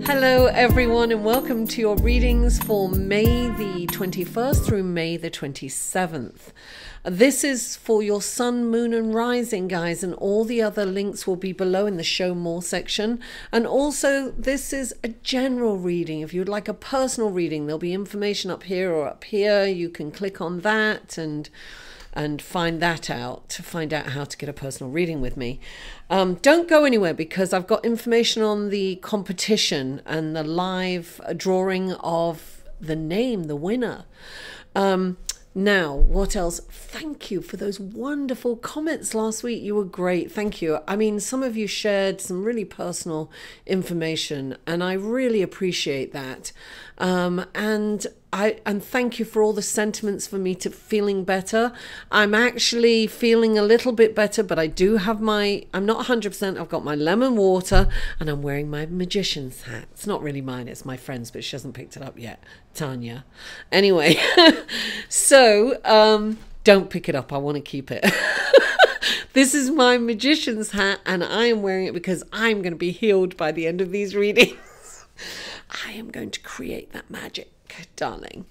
Hello everyone and welcome to your readings for May the 21st through May the 27th. This is for your sun, moon and rising, guys, and all the other links will be below in the show more section. And also this is a general reading. If you'd like a personal reading, there'll be information up here or up here. You can click on that and find that out to find out how to get a personal reading with me. Don't go anywhere because I've got information on the competition and the live drawing of the name, the winner. Now, what else? Thank you for those wonderful comments last week. You were great. Thank you. I mean, some of you shared some really personal information and I really appreciate that. And thank you for all the sentiments for me to feeling better. I'm actually feeling a little bit better, but I do have I'm not 100%. I've got my lemon water and I'm wearing my magician's hat. It's not really mine, it's my friend's, but she hasn't picked it up yet, Tanya. Anyway, so don't pick it up. I want to keep it. This is my magician's hat and I am wearing it because I'm going to be healed by the end of these readings. I am going to create that magic, darling.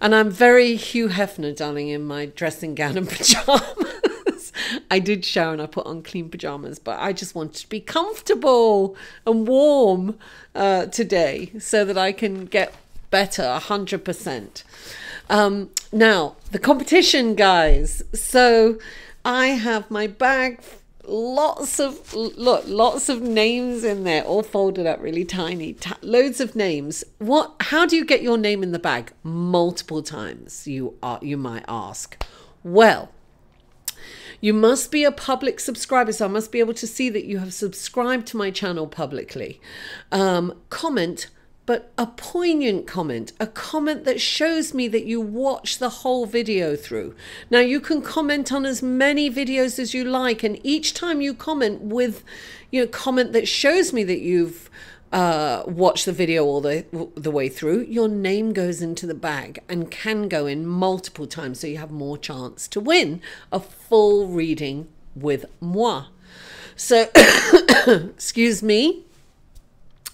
And I'm very Hugh Hefner, darling, in my dressing gown and pajamas. I did shower and I put on clean pajamas, but I just wanted to be comfortable and warm today so that I can get better 100%. Now, the competition, guys. So I have my bag, lots of names in there, all folded up really tiny, loads of names. How do you get your name in the bag? Multiple times, you might ask. Well, you must be a public subscriber, so I must be able to see that you have subscribed to my channel publicly. Comment, but a poignant comment, a comment that shows me that you watch the whole video through. Now you can comment on as many videos as you like, and each time you comment with, comment that shows me that you've watched the video all the way through, your name goes into the bag and can go in multiple times, so you have more chance to win a full reading with moi. So, excuse me.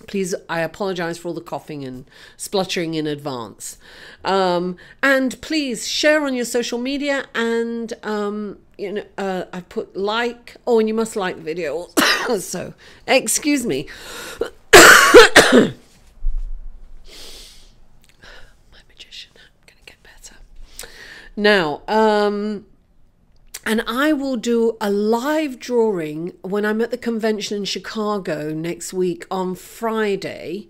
Please, I apologize for all the coughing and spluttering in advance. And please share on your social media and, I put like, and you must like the video. So, excuse me. My magician, I'm going to get better. Now, and I will do a live drawing when I'm at the convention in Chicago next week on Friday.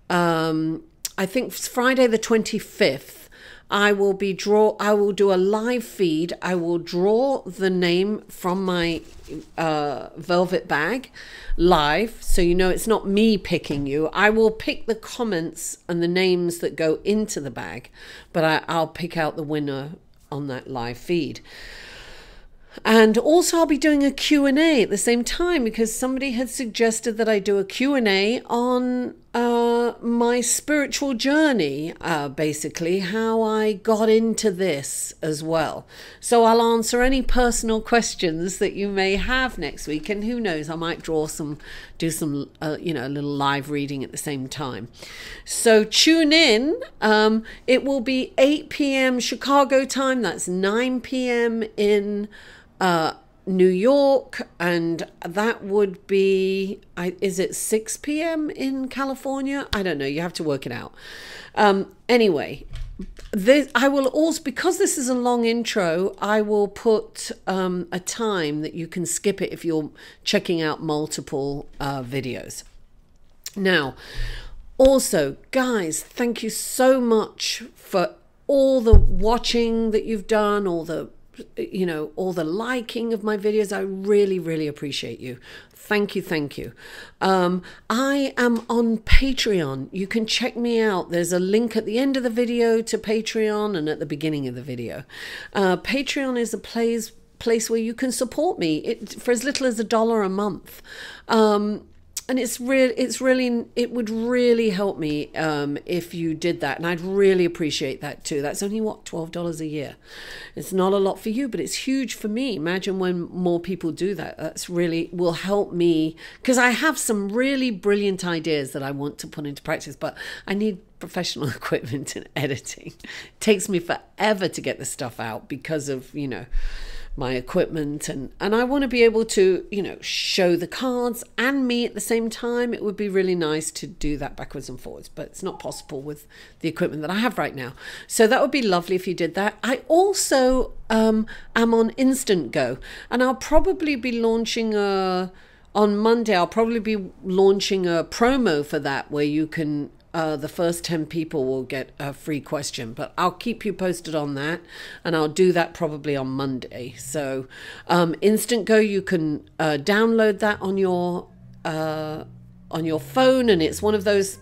I think it's Friday the 25th. I will do a live feed. I will draw the name from my velvet bag live. So it's not me picking you. I will pick the comments and the names that go into the bag, but I'll pick out the winner on that live feed. And also I'll be doing a Q&A at the same time because somebody had suggested that I do a Q&A on my spiritual journey, basically how I got into this as well. So I'll answer any personal questions that you may have next week, and who knows, I might do some a little live reading at the same time. So tune in. It will be 8 p.m. Chicago time. That's 9 p.m. in New York, and that would be, is it 6 p.m. in California? I don't know, you have to work it out. Anyway, I will also, because this is a long intro, I will put a time that you can skip it if you're checking out multiple videos. Now, also, guys, thank you so much for all the watching that you've done, all the liking of my videos. I really, really appreciate you. Thank you. Thank you. I am on Patreon. You can check me out. There's a link at the end of the video to Patreon and at the beginning of the video. Patreon is a place where you can support me for as little as $1 a month. and it's really, it would really help me if you did that, and I'd really appreciate that too. That's only what, $12 a year. It's not a lot for you, but it's huge for me. Imagine when more people do that. That's really will help me, because I have some really brilliant ideas that I want to put into practice, but I need professional equipment and editing. It takes me forever to get the stuff out because of, you know, my equipment, and I want to be able to, you know, show the cards and me at the same time. It would be really nice to do that backwards and forwards, but it's not possible with the equipment that I have right now. So that would be lovely if you did that. I also am on Instant Go, and I'll probably be launching on Monday. I'll probably be launching a promo for that where you can the first 10 people will get a free question, but I'll keep you posted on that, and I'll do that probably on Monday. So Instant Go, you can download that on your phone, and it's one of those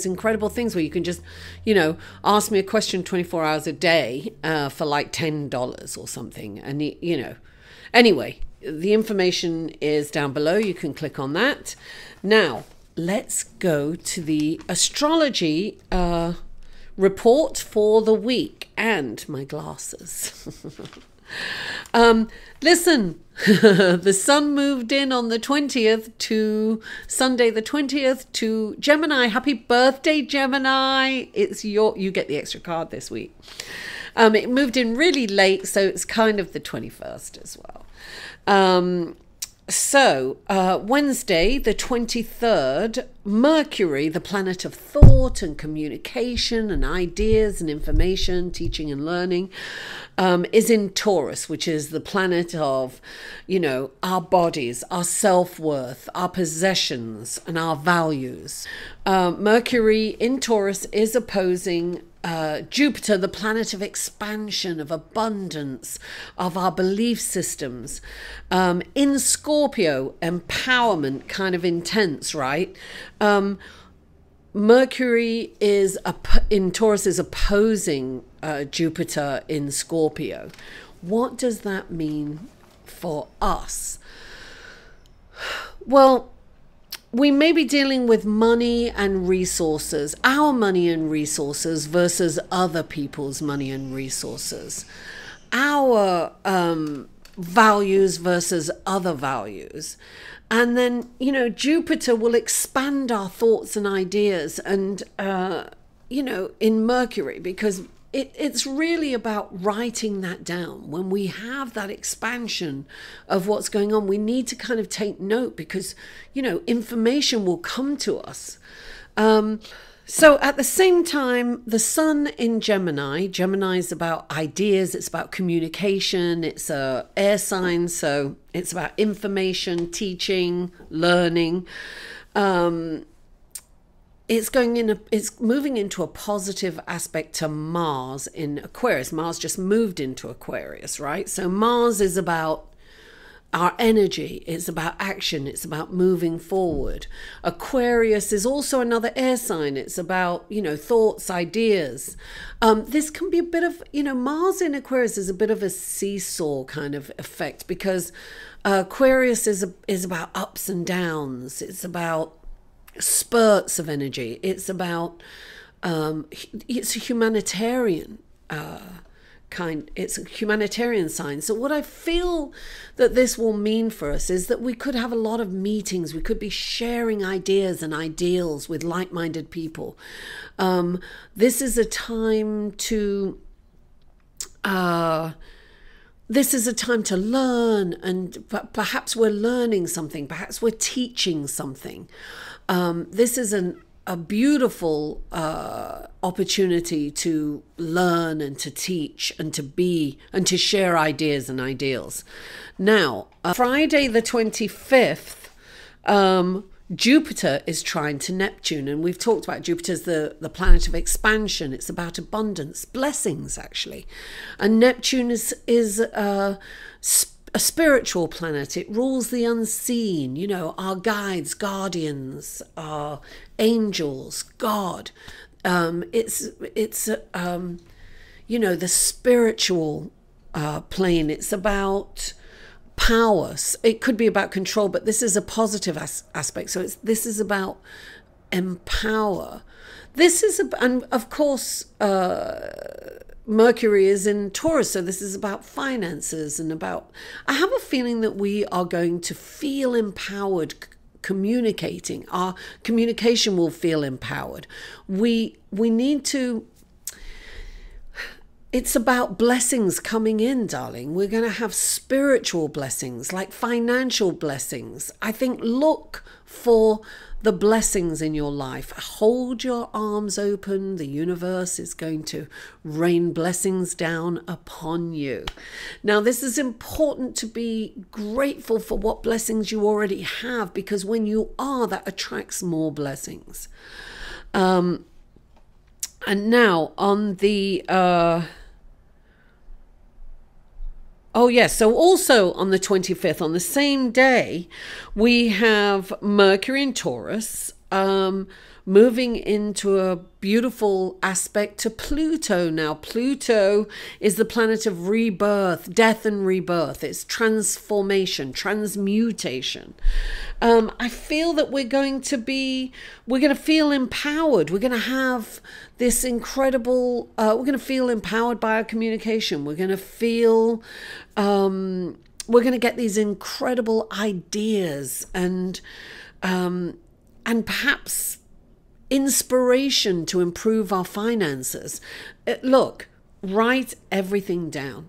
incredible things where you can just, you know, ask me a question 24 hours a day for like $10 or something. And, you know, anyway, the information is down below. You can click on that. Now, let's go to the astrology report for the week, and my glasses. Listen, the sun moved in on the 20th to Sunday the 20th to Gemini. Happy birthday, Gemini. You get the extra card this week. It moved in really late, so it's kind of the 21st as well. So Wednesday, the 23rd, Mercury, the planet of thought and communication and ideas and information, teaching and learning, is in Taurus, which is the planet of, you know, our bodies, our self-worth, our possessions, and our values. Mercury in Taurus is opposing Jupiter, the planet of expansion, of abundance, of our belief systems. In Scorpio, empowerment, kind of intense, right? Mercury in Taurus is opposing Jupiter in Scorpio. What does that mean for us? Well, we may be dealing with money and resources, our money and resources versus other people's money and resources, our values versus other values. And then, you know, Jupiter will expand our thoughts and ideas, and, you know, in Mercury, because it's really about writing that down. When we have that expansion of what's going on, we need to kind of take note, because, you know, information will come to us. So at the same time, the sun in Gemini is about ideas, it's about communication, it's a air sign, so it's about information, teaching, learning. It's moving into a positive aspect to Mars in Aquarius. Mars just moved into Aquarius, right? So Mars is about our energy, it's about action, it's about moving forward. Aquarius is also another air sign. It's about, you know, thoughts, ideas. This can be a bit of, you know, Mars in Aquarius is a bit of a seesaw kind of effect, because Aquarius is about ups and downs. It's about spurts of energy. It's about it's a humanitarian it's a humanitarian sign. So what I feel that this will mean for us is that we could have a lot of meetings. We could be sharing ideas and ideals with like-minded people. This is a time to learn, and perhaps we're learning something, perhaps we're teaching something. This is a beautiful opportunity to learn and to teach and to be and to share ideas and ideals. Now, Friday the 25th, Jupiter is trine to Neptune, and we've talked about Jupiter's the planet of expansion. It's about abundance, blessings, actually. And Neptune is a spiritual planet. It rules the unseen, you know, our guides, guardians, our angels, God. It's you know, the spiritual plane. It's about power. It could be about control, but this is a positive aspect. So this is about empower. This is, and of course, Mercury is in Taurus, so this is about finances and about, I have a feeling that we are going to feel empowered communicating. Our communication will feel empowered. We need to, it's about blessings coming in, darling. We're going to have spiritual blessings, like financial blessings. I think look for the blessings in your life. Hold your arms open. The universe is going to rain blessings down upon you. Now, this is important to be grateful for what blessings you already have, because when you are, that attracts more blessings. And now on the... Oh, yes. So also on the 25th, on the same day, we have Mercury in Taurus moving into a beautiful aspect to Pluto. Now, Pluto is the planet of rebirth, death and rebirth. It's transformation, transmutation. I feel that we're going to feel empowered. We're going to have this incredible, we're going to feel empowered by our communication. We're going to feel, we're going to get these incredible ideas and perhaps inspiration to improve our finances. Look, write everything down.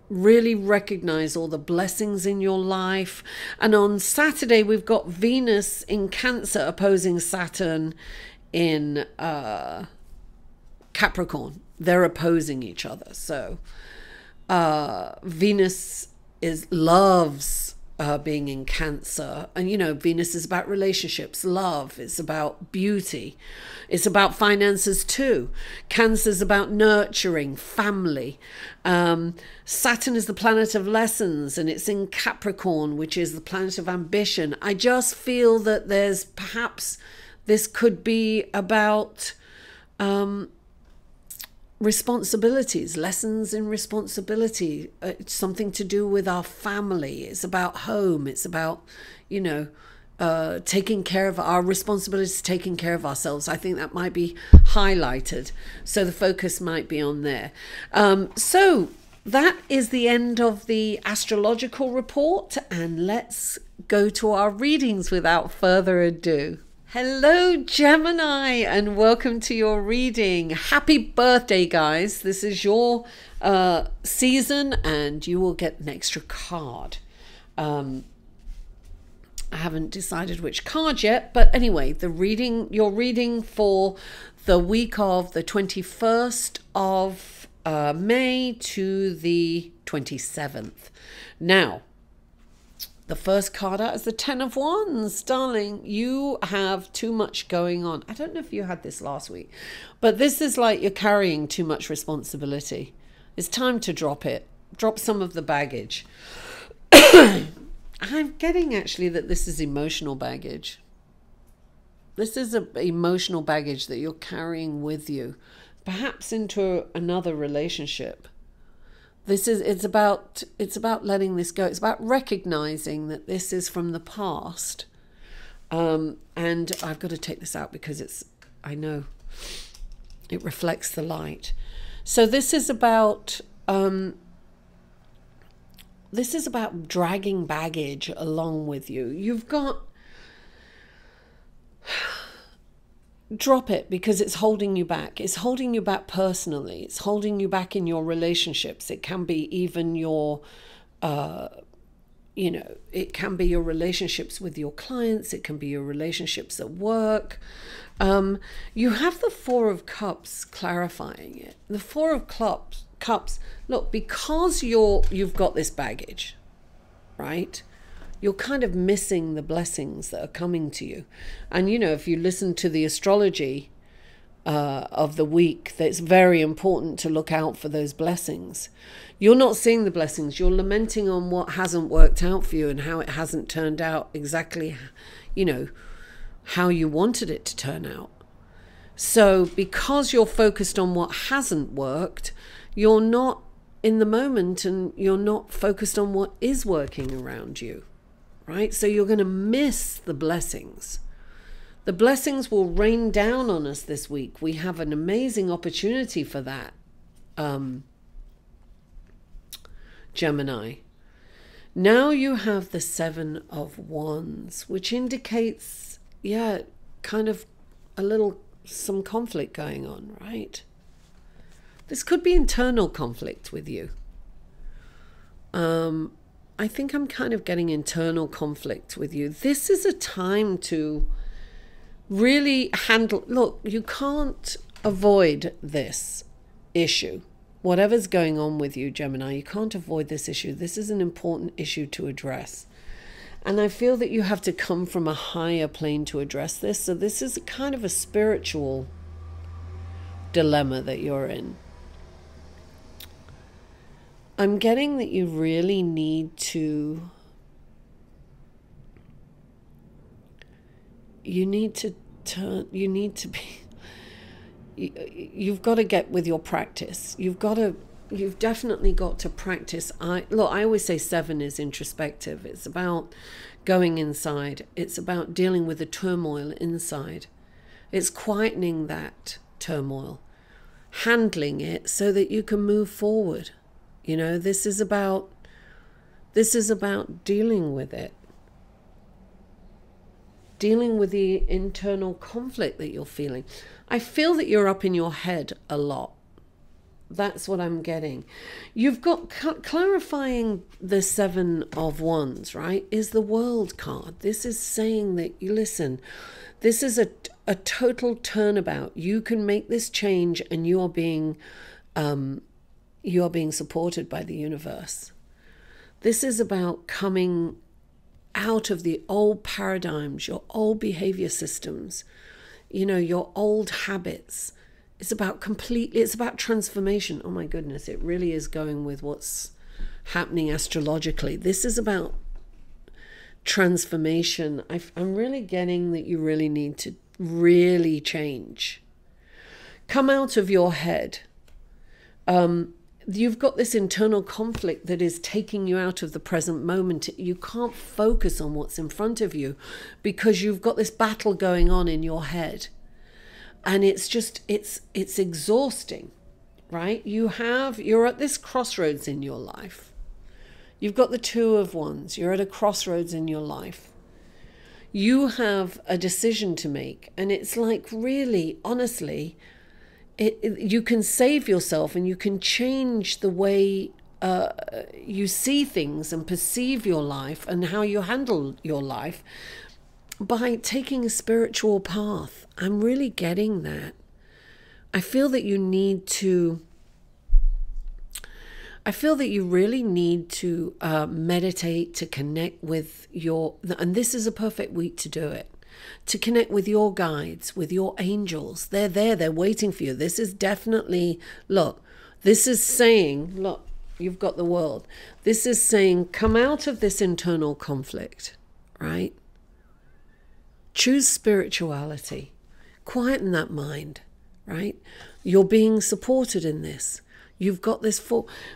Really recognize all the blessings in your life. And on Saturday, we've got Venus in Cancer opposing Saturn in Capricorn. They're opposing each other. So Venus loves being in Cancer, and you know, Venus is about relationships, love, it's about beauty, it's about finances too. Cancer is about nurturing, family. Saturn is the planet of lessons, and it's in Capricorn, which is the planet of ambition. I just feel that there's perhaps, this could be about responsibilities, lessons in responsibility. It's something to do with our family. It's about home. It's about, you know, taking care of our responsibilities, taking care of ourselves. I think that might be highlighted. So the focus might be on there. So that is the end of the astrological report, and let's go to our readings without further ado. Hello, Gemini, and welcome to your reading. Happy birthday, guys. This is your season, and you will get an extra card. I haven't decided which card yet, but anyway, your reading for the week of the 21st of May to the 27th. Now, the first card out is the Ten of Wands. Darling, you have too much going on. I don't know if you had this last week, but this is like you're carrying too much responsibility. It's time to drop it. Drop some of the baggage. I'm getting actually that this is emotional baggage. This is an emotional baggage that you're carrying with you, perhaps into another relationship. It's about letting this go. It's about recognizing that this is from the past. And I've got to take this out because I know it reflects the light. So this is about dragging baggage along with you. You've got, drop it because it's holding you back. It's holding you back personally. It's holding you back in your relationships. It can be even your, it can be your relationships with your clients. It can be your relationships at work. You have the Four of Cups clarifying it. The Four of Cups, look, because you've got this baggage, right? You're kind of missing the blessings that are coming to you. And, you know, if you listen to the astrology of the week, it's very important to look out for those blessings. You're not seeing the blessings. You're lamenting on what hasn't worked out for you and how it hasn't turned out exactly, you know, how you wanted it to turn out. So because you're focused on what hasn't worked, you're not in the moment and you're not focused on what is working around you, right? So you're going to miss the blessings. The blessings will rain down on us this week. We have an amazing opportunity for that, Gemini. Now you have the Seven of Wands, which indicates, yeah, kind of some conflict going on, right? This could be internal conflict with you. I think I'm kind of getting internal conflict with you. This is a time to really handle, look, you can't avoid this issue. Whatever's going on with you, Gemini, you can't avoid this issue. This is an important issue to address. And I feel that you have to come from a higher plane to address this. So this is kind of a spiritual dilemma that you're in. I'm getting that you really need to, you've got to get with your practice. You've definitely got to practice. I always say 7 is introspective. It's about going inside. It's about dealing with the turmoil inside. It's quietening that turmoil, handling it so that you can move forward. You know, this is about dealing with it. Dealing with the internal conflict that you're feeling. I feel that you're up in your head a lot. That's what I'm getting. You've got clarifying the Seven of Wands, right? Is the World card. This is saying that you listen. This is a total turnabout. You can make this change, and you are being supported by the universe. This is about coming out of the old paradigms, your old behavior systems, you know, your old habits. It's about transformation. Oh my goodness, it really is going with what's happening astrologically. This is about transformation. I'm really getting that you really need to really change. Come out of your head. You've got this internal conflict that is taking you out of the present moment. You can't focus on what's in front of you because you've got this battle going on in your head. And it's exhausting, right? You're at this crossroads in your life. You've got the Two of Wands. You're at a crossroads in your life. You have a decision to make. And it's like, really, honestly, you can save yourself and you can change the way you see things and perceive your life and how you handle your life by taking a spiritual path. I'm really getting that. I feel that you really need to meditate, to connect with and this is a perfect week to do it. To connect with your guides, with your angels. They're there, they're waiting for you. This is definitely, this is saying, you've got the World. This is saying, come out of this internal conflict, right? Choose spirituality. Quieten that mind, right? You're being supported in this. You've got this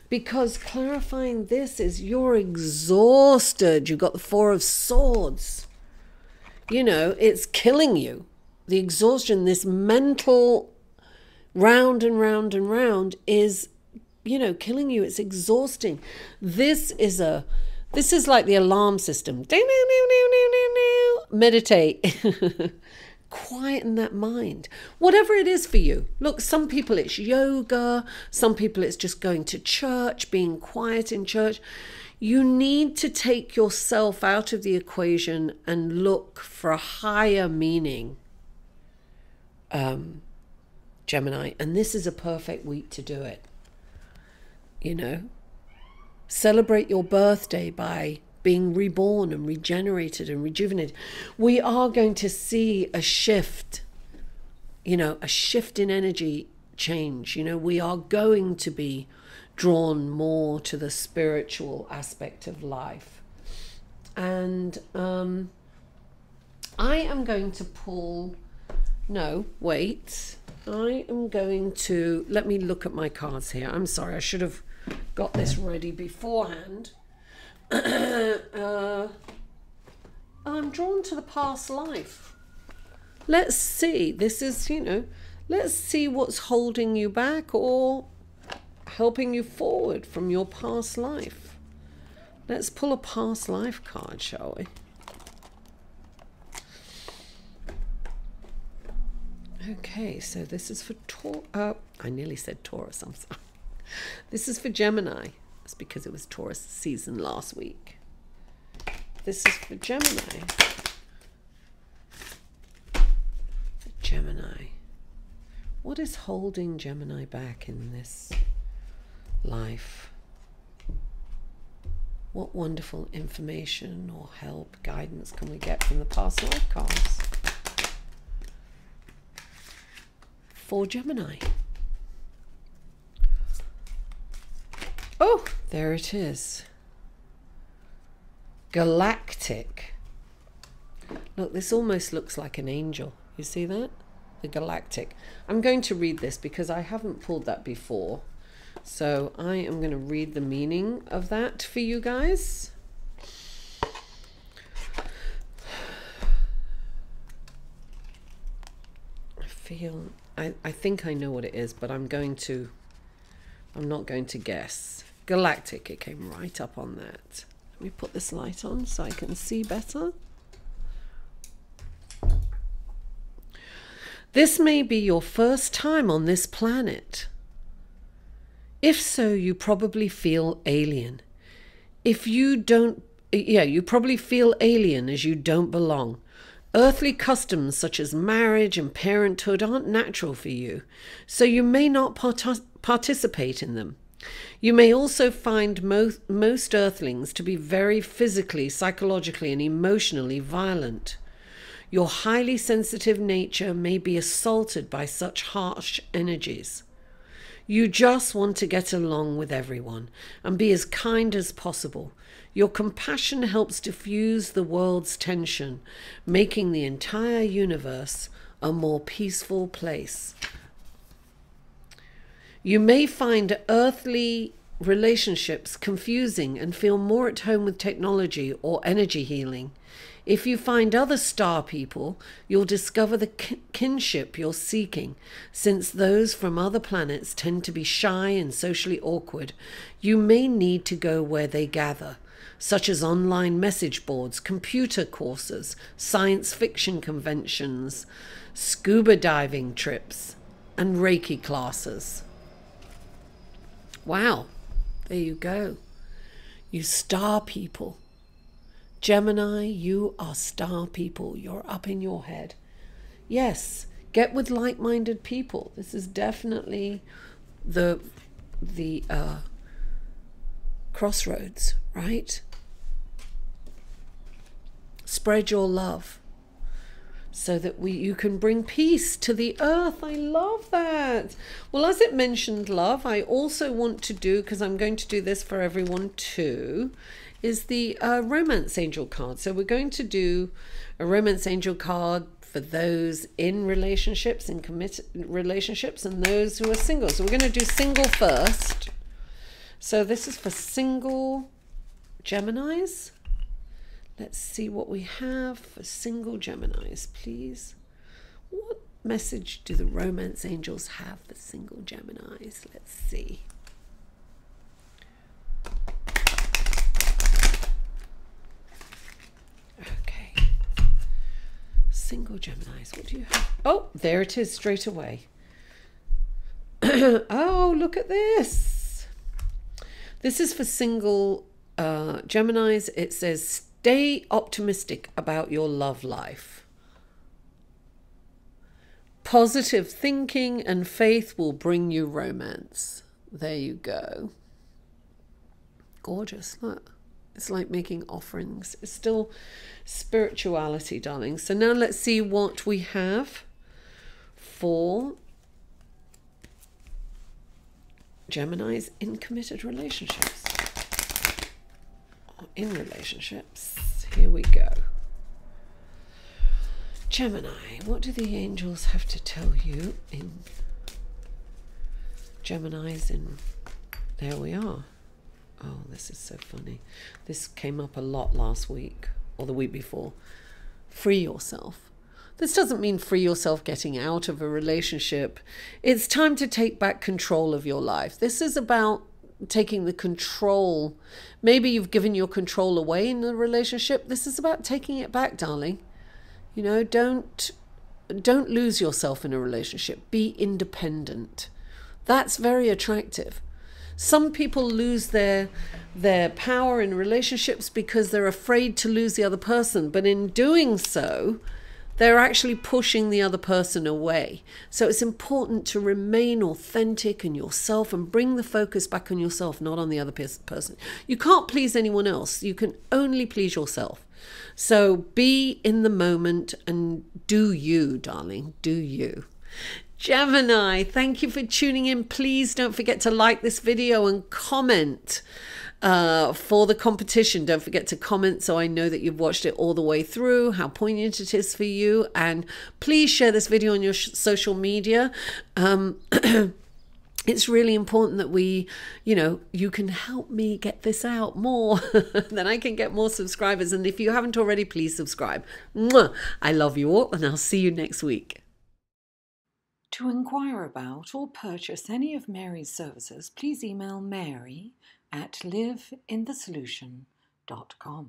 because clarifying this is you're exhausted. You've got the Four of Swords. You know, it's killing you. The exhaustion, this mental round and round and round is, you know, killing you. It's exhausting. This is like the alarm system. Meditate. Quieten that mind. Whatever it is for you. Look, some people it's yoga. Some people it's just going to church, being quiet in church. You need to take yourself out of the equation and look for a higher meaning, Gemini. And this is a perfect week to do it. You know, celebrate your birthday by being reborn and regenerated and rejuvenated. We are going to see a shift, you know, a shift in energy change. You know, we are going to be drawn more to the spiritual aspect of life. And I am going to pull, I am going to, let me look at my cards here. I'm sorry, I should have got this ready beforehand. I'm drawn to the past life. Let's see. This is, you know, let's see what's holding you back or helping you forward from your past life. Let's pull a past life card, shall we? Okay, so this is for I nearly said Taurus, I'm sorry. This is for Gemini. That's because it was Taurus season last week. This is for Gemini. Gemini. What is holding Gemini back in this life? What wonderful information or help, guidance can we get from the past life cards for Gemini? Oh, there it is. Galactic. Look, this almost looks like an angel. You see that? The galactic. I'm going to read this because I haven't pulled that before. So I am going to read the meaning of that for you guys. I think I know what it is, but I'm not going to guess. Galactic, it came right up on that. Let me put this light on so I can see better. This may be your first time on this planet. If so, you probably feel alien. If you don't, you probably feel alien as you don't belong. Earthly customs such as marriage and parenthood aren't natural for you, so you may not participate in them. You may also find most earthlings to be very physically, psychologically, and emotionally violent. Your highly sensitive nature may be assaulted by such harsh energies. You just want to get along with everyone and be as kind as possible. Your compassion helps diffuse the world's tension, making the entire universe a more peaceful place. You may find earthly relationships confusing and feel more at home with technology or energy healing. If you find other star people, you'll discover the kinship you're seeking. Since those from other planets tend to be shy and socially awkward, you may need to go where they gather, such as online message boards, computer courses, science fiction conventions, scuba diving trips, and Reiki classes. Wow, there you go. You star people. Gemini, you are star people. You're up in your head. Yes, get with like-minded people. This is definitely the crossroads, right? Spread your love so that you can bring peace to the earth. I love that. Well, as it mentioned love, I also want to do, because I'm going to do this for everyone too, is the romance angel card. So we're going to do a romance angel card for those in relationships, in committed relationships, and those who are single. So we're going to do single first. So this is for single Geminis. Let's see what we have for single Geminis, please. What message do the romance angels have for single Geminis? Let's see. Okay. Single Geminis, what do you have? Oh, there it is straight away. Oh, look at this. This is for single Geminis. It says, stay optimistic about your love life. Positive thinking and faith will bring you romance. There you go. Gorgeous, look. It's like making offerings. It's still spirituality, darling. So now let's see what we have for Geminis in committed relationships. In relationships. Here we go. Gemini, what do the angels have to tell you in Geminis in There we are. Oh, this is so funny. This came up a lot last week or the week before. Free yourself. This doesn't mean free yourself getting out of a relationship. It's time to take back control of your life. This is about taking the control. Maybe you've given your control away in the relationship. This is about taking it back, darling. You know, don't lose yourself in a relationship. Be independent. That's very attractive. Some people lose their power in relationships because they're afraid to lose the other person. But in doing so, they're actually pushing the other person away. So it's important to remain authentic and yourself and bring the focus back on yourself, not on the other person. You can't please anyone else. You can only please yourself. So be in the moment and do you, darling, do you. Gemini, thank you for tuning in. Please don't forget to like this video and comment for the competition. Don't forget to comment so I know that you've watched it all the way through, how poignant it is for you. And please share this video on your social media. It's really important that we, you can help me get this out more, then I can get more subscribers. And if you haven't already, please subscribe. Mwah! I love you all, and I'll see you next week. To inquire about or purchase any of Mary's services, please email mary@liveinthesolution.com.